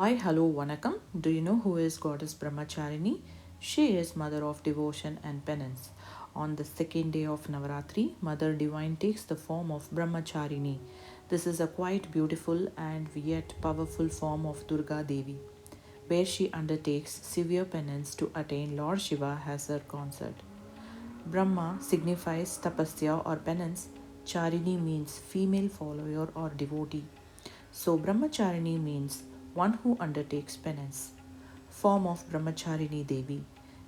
Hi, hello, Vanakkam. Do you know who is goddess Brahmacharini? She is mother of devotion and penance. On the second day of Navaratri, Mother Divine takes the form of Brahmacharini. This is a quite beautiful and yet powerful form of Durga Devi, where she undertakes severe penance to attain Lord Shiva as her consort. Brahma signifies tapasya or penance. Charini means female follower or devotee. So Brahmacharini means one who undertakes penance. Form of Brahmacharini Devi.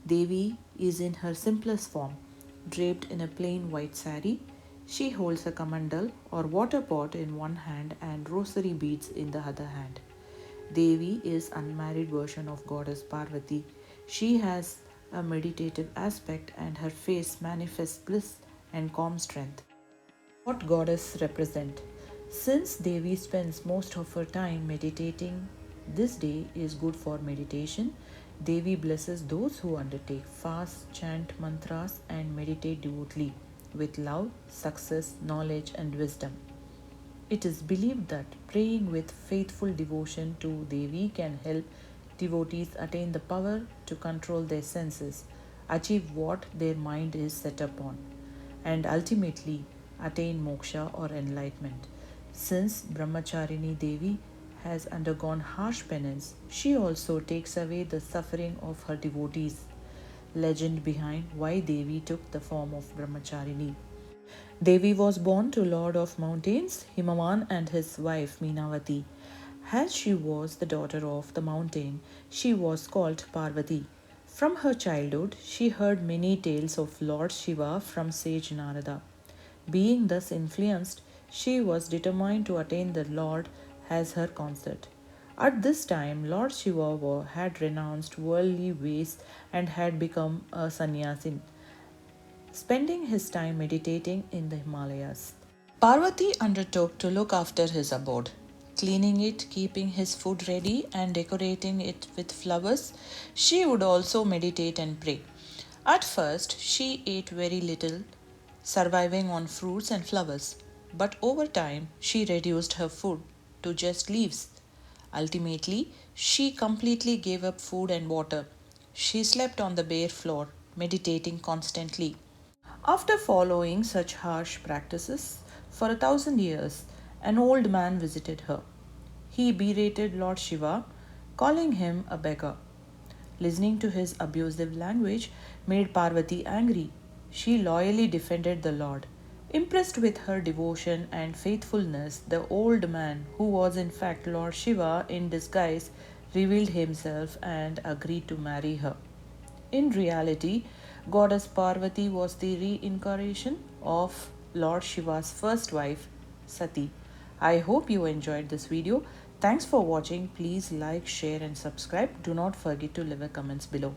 Devi is in her simplest form, draped in a plain white sari. She holds a kamandal or water pot in one hand and rosary beads in the other hand. Devi is unmarried version of goddess Parvati. She has a meditative aspect and her face manifests bliss and calm strength. What goddess represent? Since Devi spends most of her time meditating, this day is good for meditation. Devi blesses those who undertake fast, chant mantras, and meditate devotedly with love, success, knowledge, and wisdom. It is believed that praying with faithful devotion to Devi can help devotees attain the power to control their senses, achieve what their mind is set upon, and ultimately attain moksha or enlightenment. Since Brahmacharini Devi has undergone harsh penance, she also takes away the suffering of her devotees. Legend behind why Devi took the form of Brahmacharini. Devi was born to Lord of Mountains, Himavan, and his wife Meenavati. As she was the daughter of the mountain, she was called Parvati. From her childhood, she heard many tales of Lord Shiva from sage Narada. Being thus influenced, she was determined to attain the Lord as her consort. At this time, Lord Shiva had renounced worldly ways and had become a sannyasin, spending his time meditating in the Himalayas. Parvati undertook to look after his abode, cleaning it, keeping his food ready, and decorating it with flowers. She would also meditate and pray. At first, she ate very little, surviving on fruits and flowers, but over time, she reduced her food to just leaves. Ultimately, she completely gave up food and water. She slept on the bare floor, meditating constantly. After following such harsh practices for 1,000 years, an old man visited her. He berated Lord Shiva, calling him a beggar. Listening to his abusive language made Parvati angry. She loyally defended the Lord. Impressed with her devotion and faithfulness, the old man, who was in fact Lord Shiva in disguise, revealed himself and agreed to marry her. In reality, Goddess Parvati was the reincarnation of Lord Shiva's first wife, Sati. I hope you enjoyed this video. Thanks for watching. Please like, share, and subscribe. Do not forget to leave a comments below.